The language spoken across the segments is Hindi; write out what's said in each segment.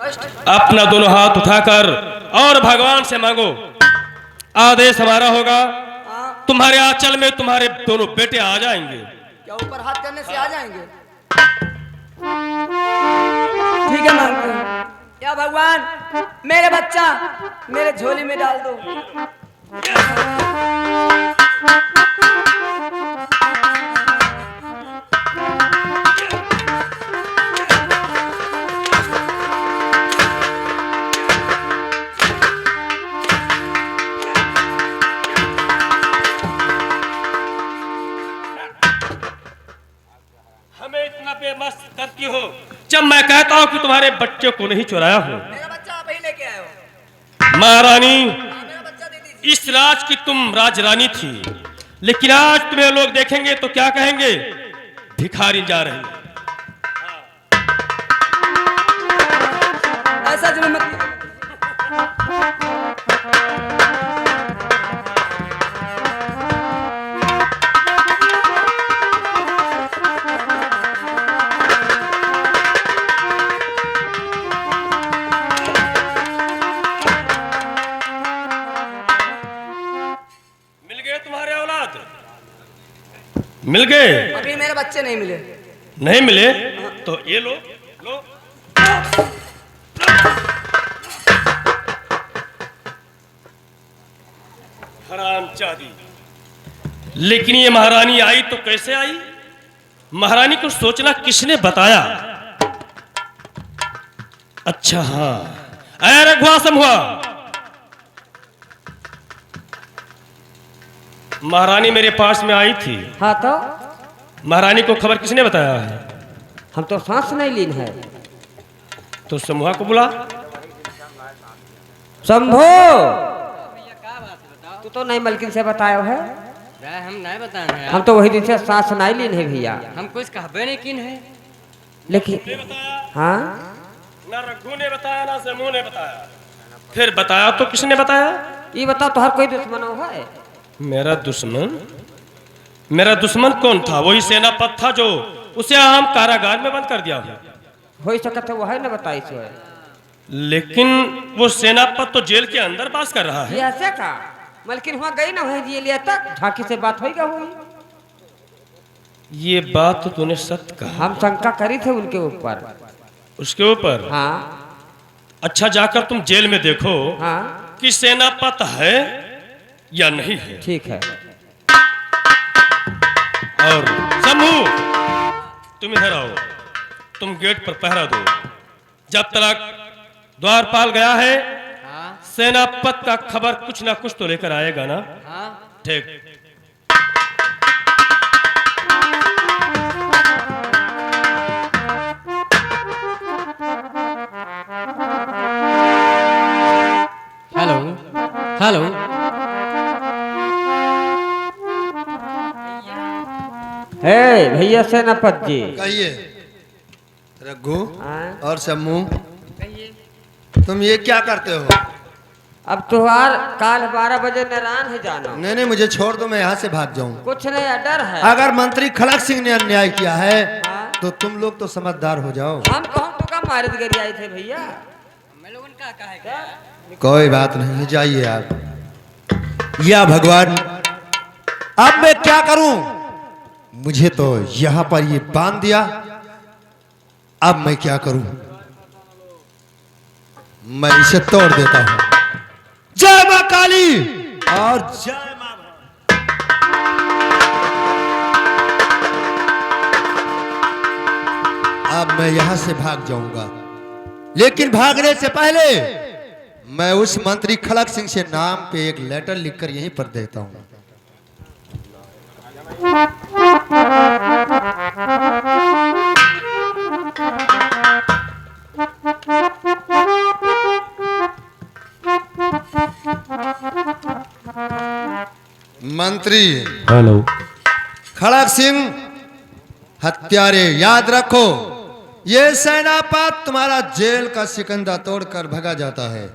अपना दोनों हाथ उठाकर और भगवान से मांगो। आदेश हमारा होगा, तुम्हारे आंचल में तुम्हारे दोनों बेटे आ जाएंगे। क्या ऊपर हाथ करने से आ जाएंगे? ठीक है, मांगते हैं। क्या भगवान, मेरे बच्चा मेरे झोली में डाल दो। हमें इतना बेमस्त करती हो जब मैं कहता हूं कि तुम्हारे बच्चे को नहीं चुराया हो। मेरा बच्चा आप ही लेके आए हो। महारानी, मेरा बच्चा दे दीजिए। इस राज की तुम राजरानी थी, लेकिन आज तुम्हें लोग देखेंगे तो क्या कहेंगे? भिखारी जा रही। ऐसा जुल्म मत कीजिए। मिल गए तुम्हारे औलाद? मिल गए? अभी मेरे बच्चे नहीं मिले। नहीं मिले तो ये लो लो। हरामजादी। लेकिन ये महारानी आई तो कैसे आई? महारानी को सोचना किसने बताया? अच्छा हाँ, अरे रघुआ समूहा, महारानी मेरे पास में आई थी। हाँ तो महारानी को खबर किसने बताया है? हम तो सांस नहीं लीन है। तो समूहा को बुला। शंभो, तू तो नहीं मलकिन से बतायो है। हम नहीं बताए हम तो वही दिन से सांस नहीं लीन है भैया। हम कुछ कहबे नहीं किन है। लेकिन हाँ, ना रघु ने बताया ना समूह ने बताया। फिर बताया तो किसने बताया? ये बताओ तो हर कोई दुश्मन है। मेरा दुश्मन? मेरा दुश्मन कौन था? वही सेनापति था जो उसे हम कारागार में बंद कर दिया है। हो सकता है वो है न बताई सो है। लेकिन वो सेनापति तो जेल के अंदर वास कर रहा है। ये ऐसे का मलकिन हुआ गई ना हुई जी लिया तक झांकी से बात होगा हुई। ये बात तो तूने सत्य कहा। हम शंका करी थे उनके ऊपर। उसके ऊपर? हाँ अच्छा, जाकर तुम जेल में देखो हाँ कि सेनापति है या नहीं है। ठीक है। और समूह, तुम इधर आओ। तुम गेट पर पहरा दो। जब तक द्वारपाल गया है, हाँ सेनापति का खबर कुछ ना कुछ तो लेकर आएगा ना? हाँ। ठीक। Hello hello. हे भैया सेनापति जी। कहिए रघु हाँ? और शम्मू, तुम ये क्या करते हो? अब तुहार काल 12 बजे नारायण है जाना। नहीं नहीं, मुझे छोड़ दो, मैं यहाँ से भाग जाऊँ। कुछ नहीं, डर है। अगर मंत्री खड़क सिंह ने अन्याय किया है हाँ? तो तुम लोग तो समझदार हो जाओ। हम कहूँ तो का मारित गिर आए थे भैया। मैं लोगन का कहे कोई बात नहीं, जाइए आप। या भगवान, अब मैं क्या करूं? मुझे तो यहाँ पर ये बांध दिया, अब मैं क्या करूं? मैं इसे तोड़ देता हूं। जय मां काली और जय मां। अब मैं यहां से भाग जाऊंगा, लेकिन भागने से पहले मैं उस मंत्री खड़क सिंह से नाम पे एक लेटर लिखकर यहीं पर देता हूं। मंत्री हेलो। खड़क सिंह हत्यारे, याद रखो, ये सेनापति तुम्हारा जेल का सिकंदा तोड़कर भगा जाता है,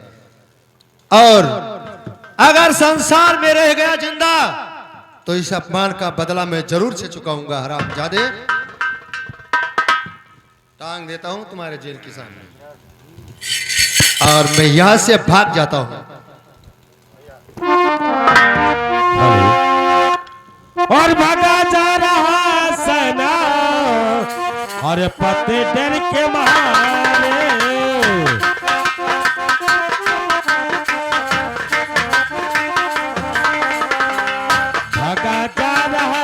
और अगर संसार में रह गया जिंदा तो इस अपमान का बदला मैं जरूर से चुकाऊंगा। हरामजादे, टांग देता हूं तुम्हारे जेल के सामने। और मैं यहां से भाग जाता हूं। और भागा जा रहा सना और पते डर के मारे भागा जा रहा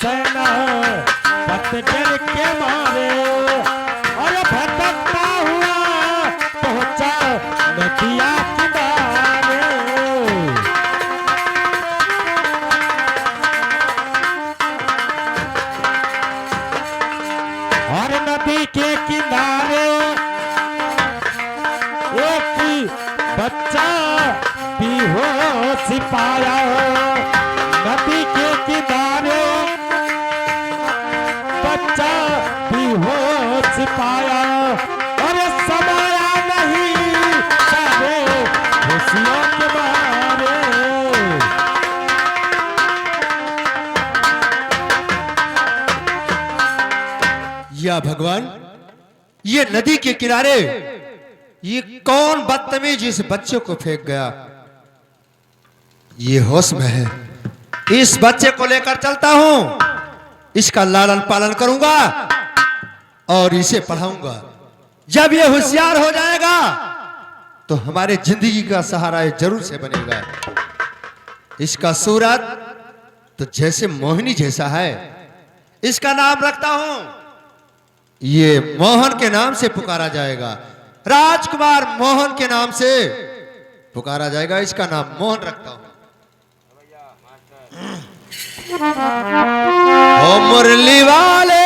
सना पते डर के मारे और भटकता हुआ पहुंचा नदिया किनारे। और नदी के किनारे एक बच्चा बेहोश पाया। नदी के किनारे बच्चा बेहोश पाया और समाया नहीं सारे खुशियों के मारे। या भगवान, ये नदी के किनारे ये कौन बदतमीज इस बच्चे को फेंक गया? ये होश में है, इस बच्चे को लेकर चलता हूं, इसका लालन पालन करूंगा और इसे पढ़ाऊंगा। जब ये होशियार हो जाएगा तो हमारे जिंदगी का सहारा ये जरूर से बनेगा। इसका सूरत तो जैसे मोहिनी जैसा है। इसका नाम रखता हूं, ये मोहन के नाम से पुकारा जाएगा। राजकुमार मोहन के नाम से पुकारा जाएगा। इसका नाम मोहन रखता हूं। ओ मुरली वाले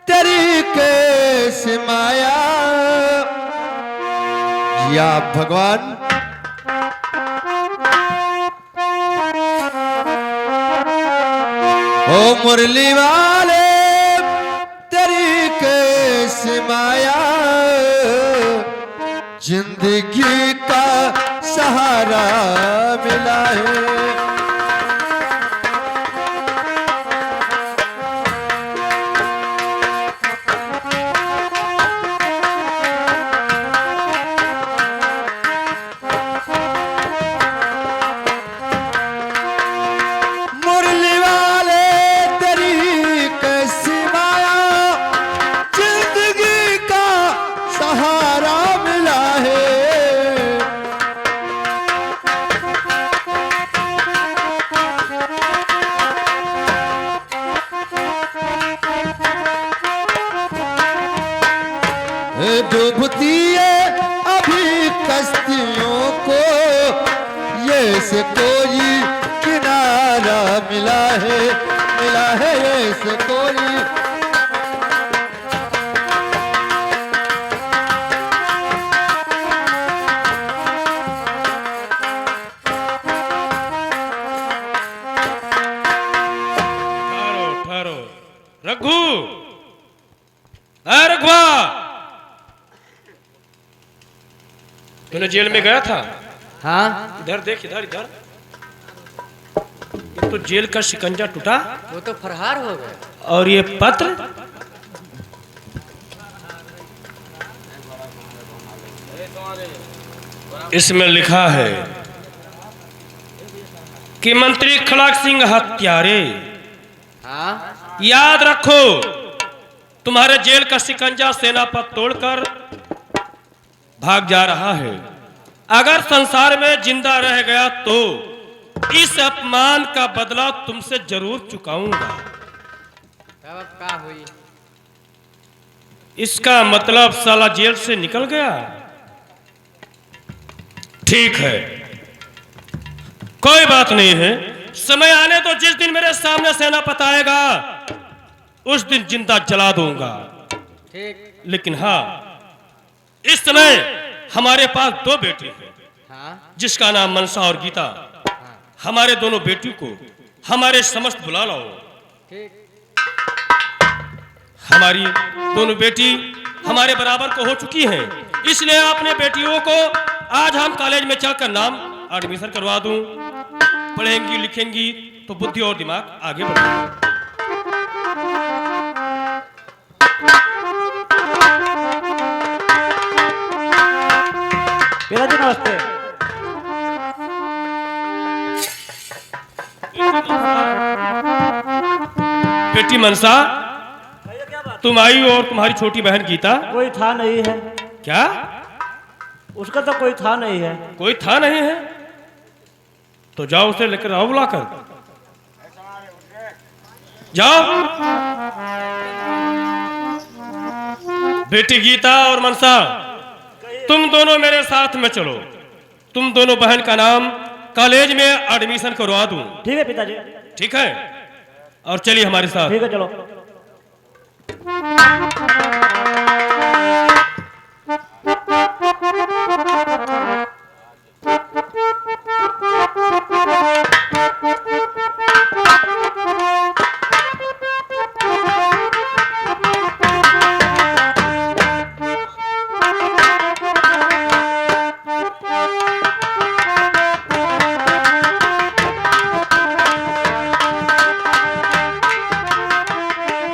तेरी कैसे माया। या भगवान, ओ मुरली वाले तेरी कैसे माया। जिंदगी का सहारा मिला है। मुरली वाले तेरी कैसी माया। जिंदगी का सहारा मिला है। डूबती है अभी कश्तियों को ये से कोई किनारा मिला है, मिला है ये से कोई। ठहरो ठहरो रघु, अरे रघुआ, तूने जेल में गया था? हाँ, इधर देख, इधर इधर। ये तो जेल का शिकंजा टूटा वो तो फरार हो गए। और ये पत्र इसमें लिखा है कि मंत्री खड़ग सिंह हत्यारे। हाँ, याद रखो, तुम्हारे जेल का शिकंजा सेना पर तोड़कर भाग जा रहा है। अगर संसार में जिंदा रह गया तो इस अपमान का बदला तुमसे जरूर चुकाऊंगा। तब अब का हुई? इसका मतलब साला जेल से निकल गया। ठीक है, कोई बात नहीं है। समय आने तो जिस दिन मेरे सामने सेनापति आएगा उस दिन जिंदा जला दूंगा। ठीक। लेकिन हाँ, इस समय हमारे पास दो बेटे हैं, हाँ, जिसका नाम मनसा और गीता। हमारे दोनों बेटियों को हमारे समस्त बुला लाओ। ठीक। हमारी दोनों बेटी हमारे बराबर को हो चुकी हैं, इसलिए अपने बेटियों को आज हम कॉलेज में चलकर नाम एडमिशन करवा दूं। पढ़ेंगी लिखेंगी तो बुद्धि और दिमाग आगे बढ़ेगा। पिताजी नमस्ते। बेटी मनसा, तुम आई और तुम्हारी छोटी बहन गीता। कोई था नहीं है, क्या? उसका तो कोई था नहीं है। कोई था नहीं है? तो जाओ उसे लेकर आओ, बुलाकर जाओ। बेटी गीता और मनसा, तुम दोनों मेरे साथ में चलो। तुम दोनों बहन का नाम कॉलेज में एडमिशन करवा दूं। ठीक है पिताजी। ठीक है, और चलिए हमारे साथ। ठीक है चलो।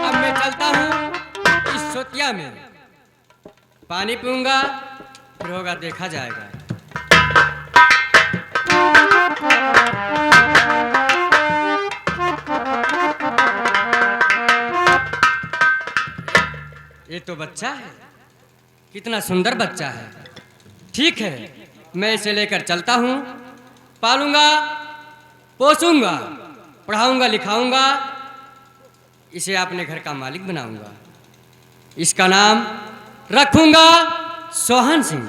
अब मैं चलता हूँ इस सोतिया में, पानी पीऊंगा, फिर होगा देखा जाएगा। ये तो बच्चा है, कितना सुंदर बच्चा है। ठीक है, मैं इसे लेकर चलता हूँ, पालूंगा, पोसूंगा, पढ़ाऊंगा, लिखाऊंगा, इसे अपने घर का मालिक बनाऊंगा। इसका नाम रखूंगा सोहन सिंह।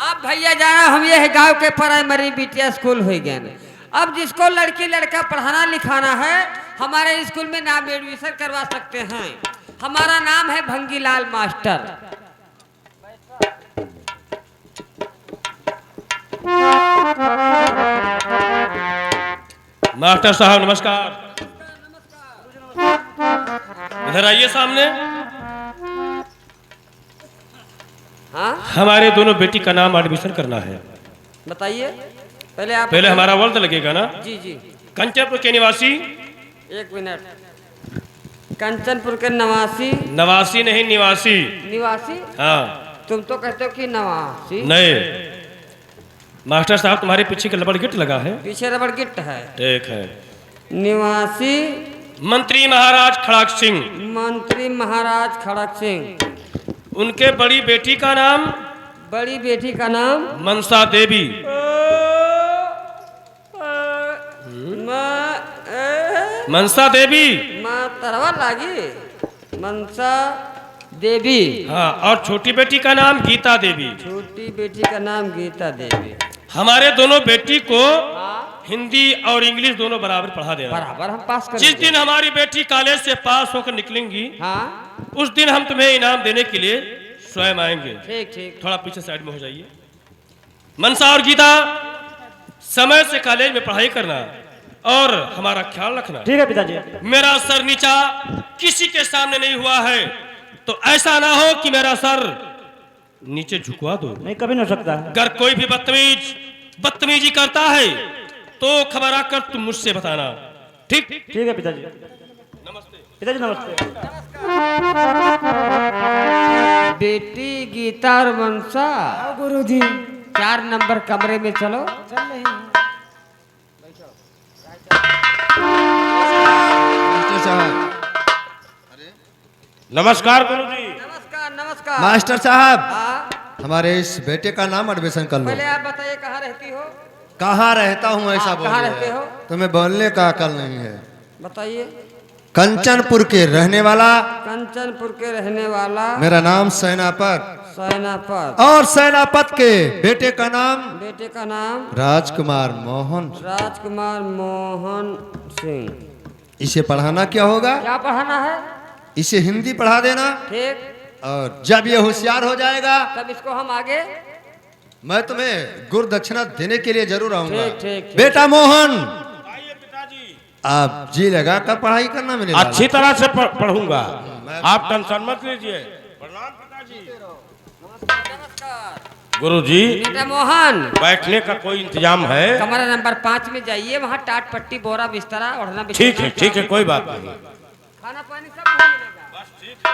अब भैया जाना हम ये है गांव के प्राइमरी बिटिया स्कूल हो गए न। अब जिसको लड़की लड़का पढ़ाना लिखाना है हमारे स्कूल में नाम एडमिशन करवा सकते हैं। हमारा नाम है भंगीलाल मास्टर। मास्टर साहब नमस्कार। इधर आइए सामने। हाँ हमारे दोनों बेटी का नाम एडमिशन करना है। बताइए, पहले आप पहले हमारा वर्द लगेगा ना। जी जी कंचनपुर के निवासी। एक मिनट, कंचनपुर के नवासी। नवासी नहीं, निवासी। निवासी? हाँ। तुम तो कहते हो कि नवासी। नए मास्टर साहब, तुम्हारे पीछे का रबड़ गिट लगा है। पीछे रबड़ गिट्ट है। ठीक है। निवासी मंत्री महाराज खड़क सिंह। मंत्री महाराज खड़क सिंह। उनके बड़ी बेटी का नाम? बड़ी बेटी का नाम मनसा देवी। मनसा देवी। माँ तरवा लागी, मनसा देवी। हाँ, और छोटी बेटी का नाम गीता देवी। छोटी बेटी का नाम गीता देवी। हमारे दोनों बेटी को हिंदी और इंग्लिश दोनों बराबर पढ़ा देना। बराबर हम पास करेंगे। जिस दिन हमारी बेटी कॉलेज से पास होकर निकलेंगी, हाँ उस दिन हम तुम्हें इनाम देने के लिए स्वयं आएंगे। ठीक ठीक। थोड़ा पीछे साइड में हो जाइए। मनसा और गीता, समय से कॉलेज में पढ़ाई करना और हमारा ख्याल रखना। ठीक है पिताजी। मेरा सर नीचा किसी के सामने नहीं हुआ है, तो ऐसा ना हो कि मेरा सर नीचे झुकवा दो। नहीं, कभी नहीं हो सकता है। अगर कोई भी बदतमीजी करता है तो खबर आकर तुम मुझसे बताना। ठीक? ठीक है पिताजी। नमस्ते। पिताजी नमस्ते। बेटी गीता और मनसा, गुरुजी 4 नंबर कमरे में चलो। नमस्कार गुरुजी। नमस्कार नमस्कार। मास्टर साहब, हाँ, हमारे इस बेटे का नाम एडमिशन कर लो। पहले आप बताइए कहाँ रहती हो? कहाँ रहता हूँ ऐसा बोल कहाँ रहे रहते हैं। हो? तुम्हें बोलने का अकल नहीं है। बताइए। कंचनपुर के रहने वाला, कंचनपुर के रहने वाला, मेरा नाम सेनापत, सेनापत। और सेनापत के बेटे का नाम बेटे का नाम राजकुमार मोहन। राजकुमार मोहन सिंह। इसे पढ़ाना क्या होगा? क्या पढ़ाना है? इसे हिंदी पढ़ा देना, ठीक, और जब ये होशियार हो जाएगा तब इसको हम आगे। मैं तुम्हें गुरु दक्षिणा देने के लिए जरूर आऊंगा। ठीक, ठीक, ठीक। बेटा मोहन, आप जी लगा कर पढ़ाई करना मेरे लाल। अच्छी तरह से पढ़ूंगा, आप टेंशन मत लीजिए। प्रणाम पिताजी। गुरुजी, बेटा मोहन, बैठने का कोई इंतजाम है? कमरा नंबर 5 में जाइए, वहाँ टाट पट्टी बोरा बिस्तरा ओढ़ना ठीक है, कोई बात नहीं। खाना पानी सब वहीं मिलेगा। बस ठीक है।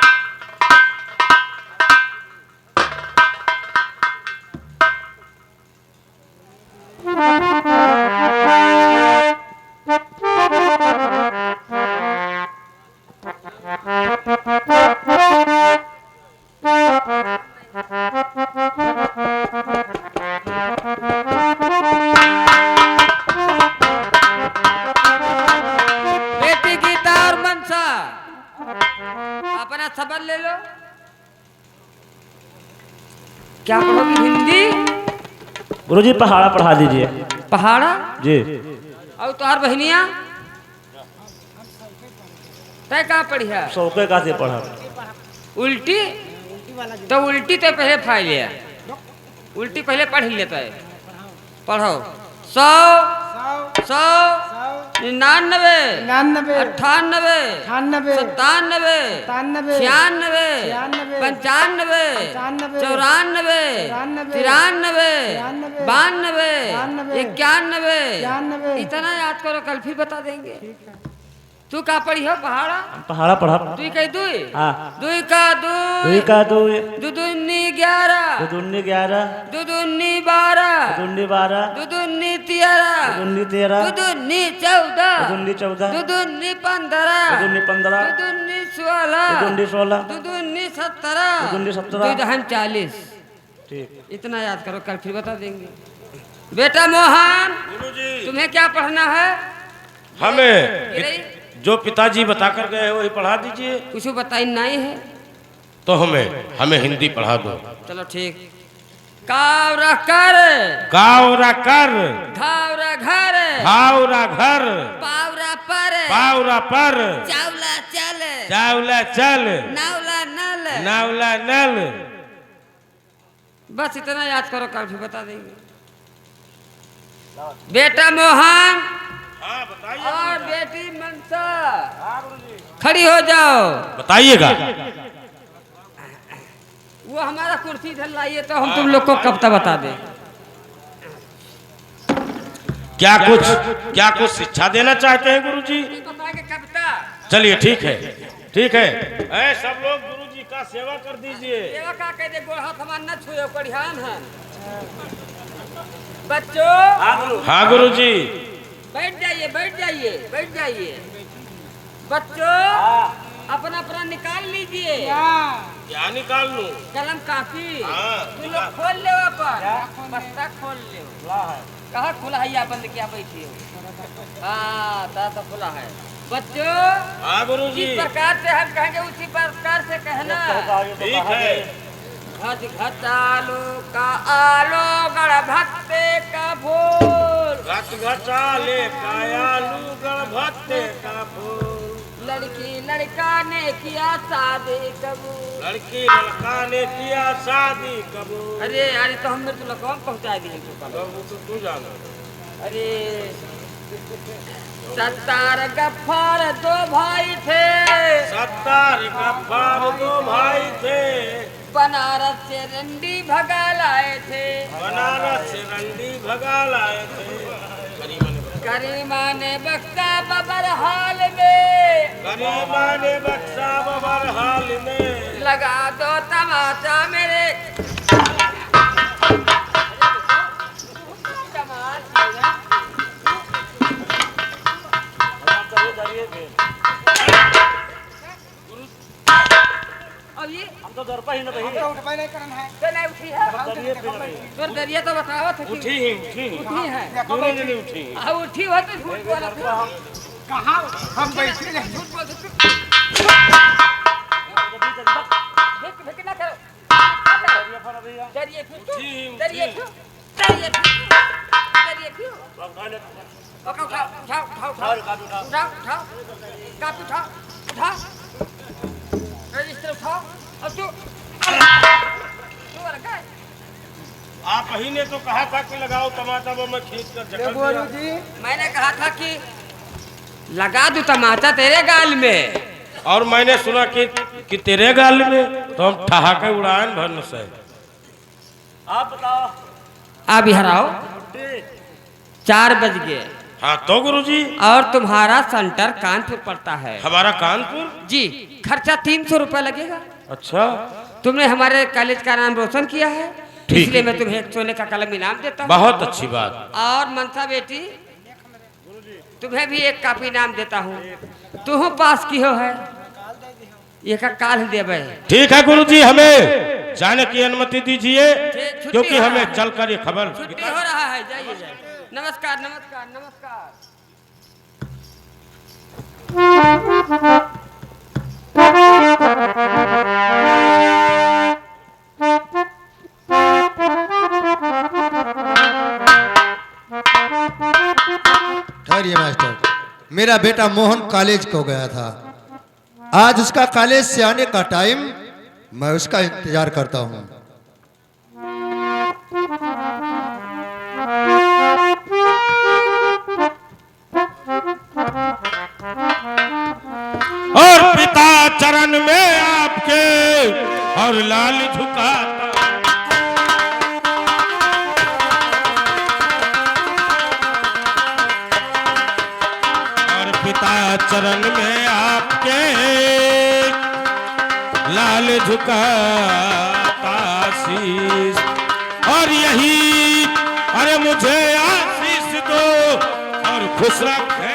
बेटी गीता और मनसा, अपना सबर ले लो। क्या पढ़ोगी? हिंदी? गुरुजी पहाड़ा पढ़ा दीजिए। पहाड़ा? जी। और तुहार बहनिया तय कहाँ पढ़ी है? सौके का से पढ़ा। उल्टी? तो उल्टी तो पहले फाइल लिया, उल्टी पहले पढ़ ही लेता है। पढ़ो। 100 100 99 98 97 97 96 95 94 93 92 91। इतना याद करो, कल फिर बता देंगे। तू का पढ़ी हो? पहाड़ा? पहाड़ा पढ़ा। दुई कही दुई? हाँ। दुई का दुई? दुई का दुई। दुदुन्नी 11 दुदुन्नी 11। दुदुन्नी 12 दुदुन्नी 12। दुदुन्नी 13 दुदुन्नी 13। दुदुन्नी 14 दुदुन्नी 14। दुदुन्नी 15 दुदुन्नी 15। दुदुन्नी 16 दुदुन्नी 16। दुदुन्नी 17 दुदुन्नी 17। दुदहन 40। ठीक। इतना याद करो, कल फिर बता देंगे। बेटा मोहन, गुरुजी, तुम्हें क्या पढ़ना है? हमें जो पिताजी बताकर गए वही पढ़ा दीजिए। कुछ बताई नहीं है तो हमें हिंदी पढ़ा दो। चलो ठीक। कावरा कर, गावरा कर, घावरा घर, भावरा घर, पावरा पर, पावरा पर, चावला चल, चावला चल, नावला नल। नावला नल। बस इतना याद करो, कल फिर बता देंगे। बेटा मोहन और बेटी मनसा खड़ी हो जाओ। बताइएगा। वो हमारा कुर्सी इधर लाइए तो हम तुम लोग को कब तक बता दें। क्या कुछ शिक्षा देना चाहते हैं गुरुजी? बताएंगे कविता। चलिए ठीक है। सब लोग गुरुजी का सेवा कर दीजिए। सेवा का कह दे, गोड़ हाथ हमारा न छुए, ऊपर ध्यान है। बच्चों, हाँ गुरुजी। बैठ जाइए, बैठ जाइए, बैठ जाइए। बच्चों, अपना अपना निकाल लीजिए। क्या निकाल लूं? कलम कापी हाँ। तुम लोग खोल ले, पर बस्ता खोल ले। कहाँ खुला है? या बंद किया बैठी हो? हाँ, तो खुला है। बच्चों, हाँ गुरुजी। जिस प्रकार से हम कहेंगे उसी प्रकार से कहना। ठीक है। घट घटालो का आलो, गढ़ भत्ते का फूल, घट घटाले कायालू गढ़ भत्ते का फूल। लड़की लड़का ने किया शादी कबूल। लड़की लड़का ने किया शादी कबूल। अरे यार, तो हम मेरे को कौन पहुंचा दिए? तू जाना। अरे 70 गफ्फार 2 भाई थे, 70 गफ्फार 2 भाई थे, बनारस से रंडी भगा लाए थे। बनारस से रंडी भगा लाए थे। करीमा ने बख्शा बबरहाल में, करीमा ने बख्शा बबरहाल में। लगा दो तमाचा मेरे। अब ये हम तो दर पर ही नहीं तो नहीं उठी है। तो दरिया तो बताओ था कि उठी उठी है। दोनों जने उठी। उठी हो तो झूठ बोला था। कहाँ हम बैठे रहे? झूठ बोल भेक ना करो। दरिया क्यों? दरिया क्यों? दरिया क्यों? दरिया क्यों? उठाओ कापी उठाओ। रजिस्टर उठाओ। अब तू रखा। आप ही ने तो कहा था कि लगाओ टमाटर, वो मैं खींच कर जकड़ दिया। जी मैंने कहा था कि लगा दूं तमाचा तेरे गाल में। और मैंने सुना कि तेरे गाल में तो हम ठहाके उड़ाएं भरन से। आप बताओ। अब यहाँ आओ, 4 बज गए हाँ तो गुरुजी, और तुम्हारा सेंटर कानपुर पड़ता है। हमारा कानपुर? जी, खर्चा 300 रुपये लगेगा। अच्छा, तुमने हमारे कॉलेज का नाम रोशन किया है, ठीक इसलिए है। मैं तुम्हें एक सोने का कलम इनाम देता हूँ। बहुत अच्छी बात। और मनसा बेटी, तुम्हें भी एक कॉपी इनाम देता हूँ। तू पास की हो है, ये का काल देवे। ठीक है गुरुजी, हमें जाने की अनुमति दीजिए, छुट्टी क्योंकि हो हमें रहा है। चलकर ये खबर। छुट्टी हो रहा है, जाइए जाइए। नमस्कार नमस्कार नमस्कार। ठहरिए मास्टर, मेरा बेटा मोहन कॉलेज को गया था। आज उसका कॉलेज से आने का टाइम, मैं उसका इंतजार करता हूँ। और पिता चरण में आपके और लाल झुकाता। और पिता चरण में आपके लाल झुकाता शीश। और यही अरे मुझे आशीष दो और खुश रखे।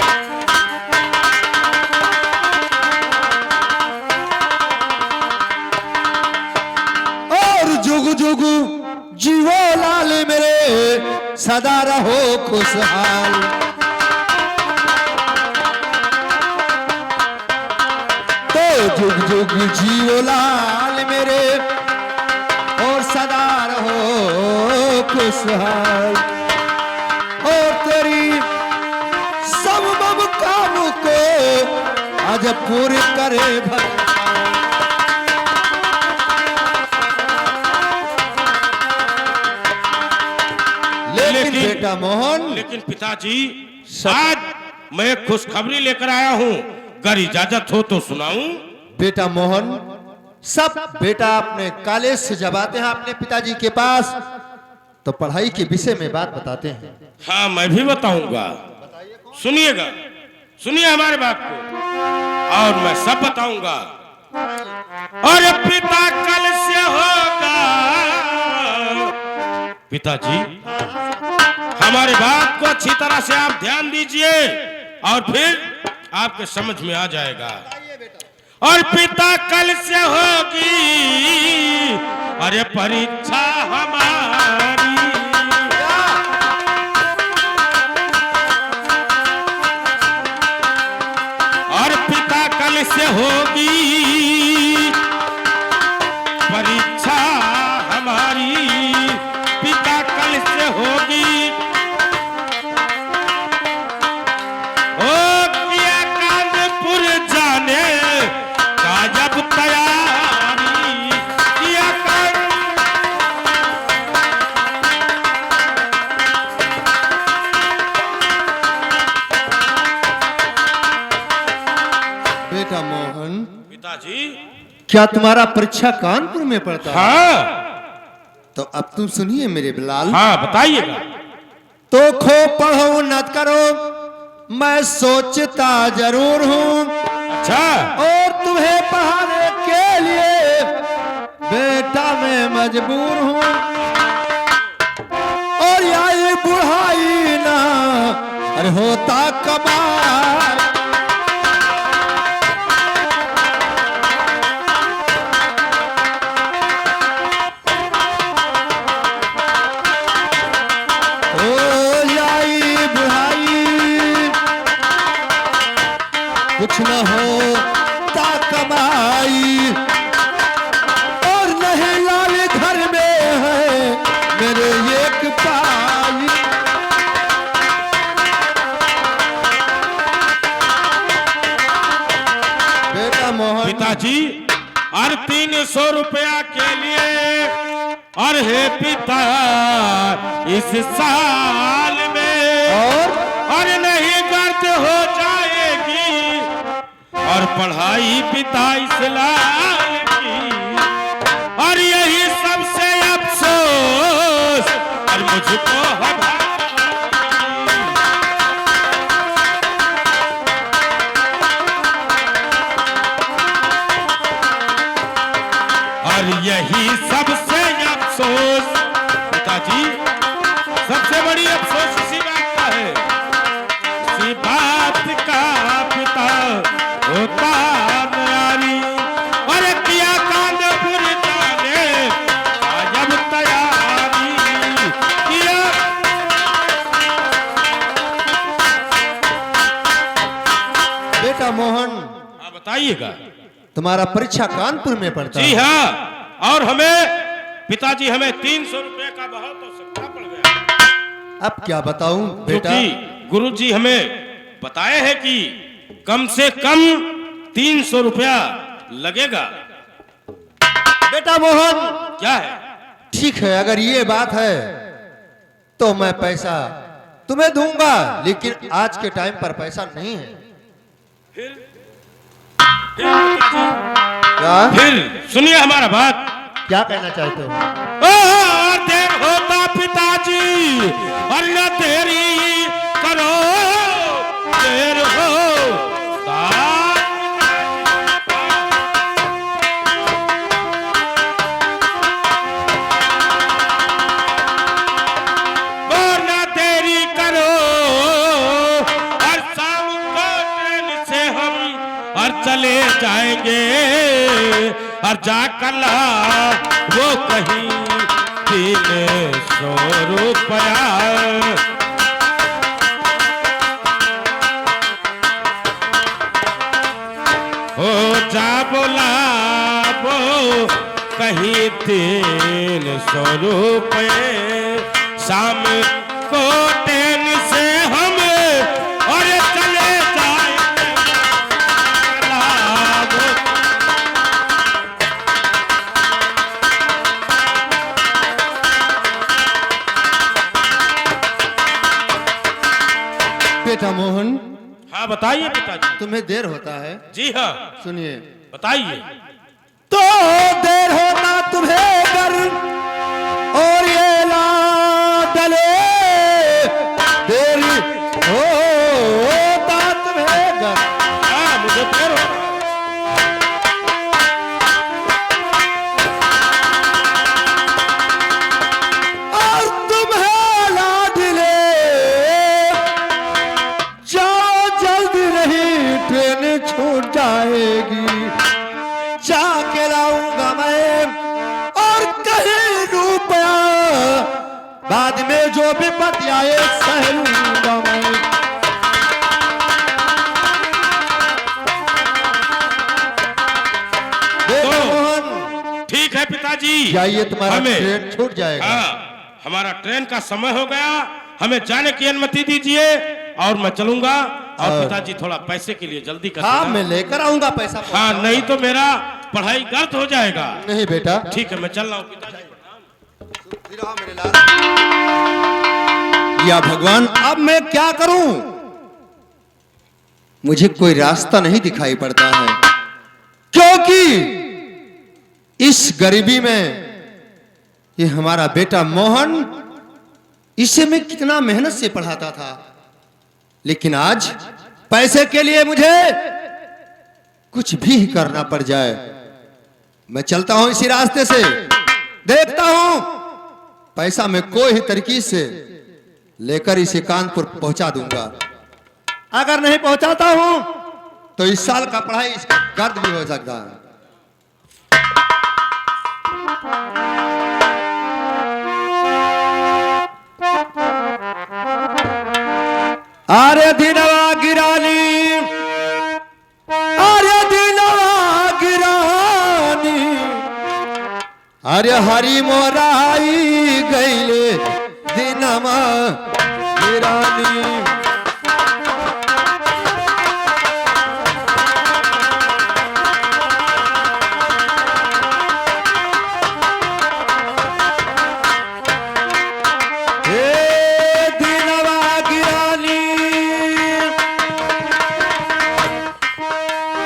जुग जुग जीवो लाल मेरे, सदा रहो खुशहाल। तो जुग जुग जीवो लाल मेरे, और सदा रहो खुशहाल। और तेरी सब मम काम को आज पूरी करे भगवान। लेकिन बेटा मोहन, लेकिन पिताजी, आज मैं एक खुशखबरी लेकर आया हूँ, अगर इजाजत हो तो सुनाऊं? बेटा मोहन, सब बेटा अपने कॉलेज से जब आते हैं अपने पिताजी के पास, तो पढ़ाई के विषय में बात बताते हैं। हाँ, मैं भी बताऊंगा। सुनिएगा, सुनिए हमारे बात को, और मैं सब बताऊंगा। और पिता कल से होगा। पिताजी, हमारे बात को अच्छी तरह से आप ध्यान दीजिए, और फिर आपके समझ में आ जाएगा। और पिता कल से होगी अरे परीक्षा हमारी। और पिता कल से होगी परीक्षा हमारी। पिता कल से होगी। ओ किया कानपुर जाने का जब तैयारी। किया बेटा मोहन, पिताजी, क्या तुम्हारा परीक्षा कानपुर में पड़ता है? हाँ तो अब तुम सुनिए मेरे बिलाल। हाँ, बताइएगा। तो खो पढ़ो न करो, मैं सोचता जरूर हूँ। अच्छा, और तुम्हें पढ़ाने के लिए बेटा मैं मजबूर हूँ। और यही बुढ़ाई ना अरे होता कमाल। कुछ न हो ता कमाई। और नहीं लाल घर में है मेरे एक पाई। बेटा मोहन, पिताजी, और 300 रुपया के लिए और है पिता इस साल में। और नहीं गर्द हो जाएगी और पढ़ाई पिता इस्लाम की, और यही सबसे अफसोस और मुझको है भाई। और यही सबसे अफसोस पिताजी, सबसे बड़ी अफसोस इसी बात का है, इसी बात का पिता होता नारी। और किया कानपुर जाने जब तैयारी किया। बेटा मोहन, हाँ बताइएगा। तुम्हारा परीक्षा कानपुर में पड़ता जी है। हाँ, और हमें पिताजी हमें 300 रुपए का बहुत आवश्यकता पड़ गया। अब क्या बताऊं बेटा? क्योंकि गुरुजी हमें बताए हैं कि कम से कम 300 रुपया लगेगा। बेटा मोहन, क्या है? ठीक है, अगर ये बात है तो मैं पैसा तुम्हें दूंगा, लेकिन आज के टाइम पर पैसा नहीं है। क्या? फिर सुनिए हमारा बात। क्या कहना चाहते हो? और देर होता पिताजी, और न देरी करो, देर होता। और न देरी करो, और शाम को ट्रेन से हम और चले जाएंगे, और जाकर वो कहीं 300 रुपया। हो जा बोला वो कहीं 300 रुपये, शाम को ट्रेन से हम और चले जाएंगे। बेटा मोहन, हाँ बताइए पिताजी। तुम्हें देर होता है। जी हाँ सुनिए, बताइए। तो देर होता तुम्हें कर, और ये ला डले, देरी होता तुम्हें कर। हाँ मुझे देर हो। और तुम्हें लाडले, जाओ जल्दी नहीं ट्रेन छूट जाएगी। जाके लाऊंगा मैं और कहीं रुपया, बाद में जो भी आए सह लूंगा मैं। देखो मोहन, ठीक है पिताजी, जाइए, तुम्हारा हमें ट्रेन छूट जाएगा। हाँ हमारा ट्रेन का समय हो गया, हमें जाने की अनुमति दीजिए और मैं चलूंगा। और पिताजी थोड़ा पैसे के लिए जल्दी कर हाँ, देना। मैं लेकर आऊंगा पैसा। हाँ नहीं तो मेरा पढ़ाई गलत हो जाएगा। नहीं बेटा, ठीक है मैं चल रहा हूँ पिताजी। या भगवान, अब मैं क्या करूं? मुझे कोई रास्ता नहीं दिखाई पड़ता है, क्योंकि इस गरीबी में ये हमारा बेटा मोहन, इसे मैं कितना मेहनत से पढ़ाता था, लेकिन आज पैसे के लिए मुझे कुछ भी करना पड़ जाए। मैं चलता हूं इसी रास्ते से, देखता हूं पैसा मैं कोई ही तरकीब से लेकर इसे कानपुर पहुंचा दूंगा। अगर नहीं पहुंचाता हूं तो इस साल का पढ़ाई गर्द भी हो सकता है। आर्य दिनवा गिरानी, आर्य दिनवा गिरानी, अरे हरि मोराई गईले दिनमा गिरानी।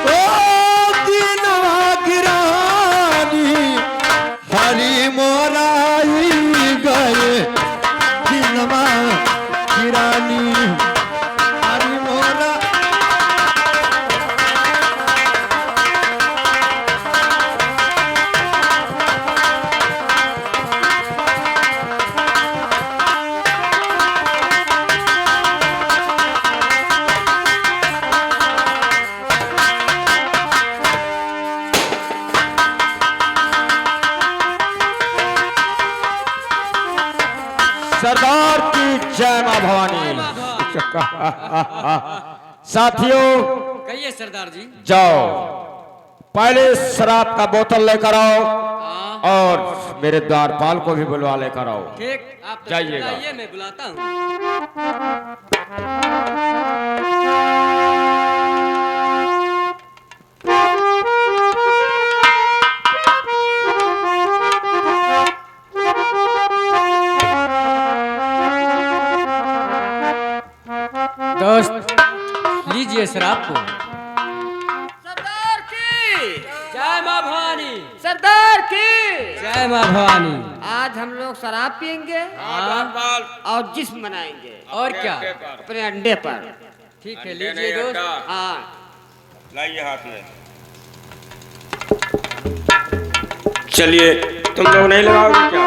ओ सरदार की जय मां भवानी। साथियों कहिए सरदार जी। जाओ पहले शराब का बोतल लेकर आओ और मेरे द्वारपाल को भी बुलवा लेकर आओ। ठीक, आप तो जाइएगा। बुलाइए, मैं बुलाता हूँ। दोस्त लीजिए शराब को। सरदार की जय माँ भवानी। सरदार की जय माँ भवानी। आज हम लोग शराब पियेंगे और जिस्म बनाएंगे और क्या? अपने अंडे पर। ठीक है, लीजिए दोस्त। हाँ लाइए हाथ में। चलिए, तुम लोग नहीं लगाओगे क्या?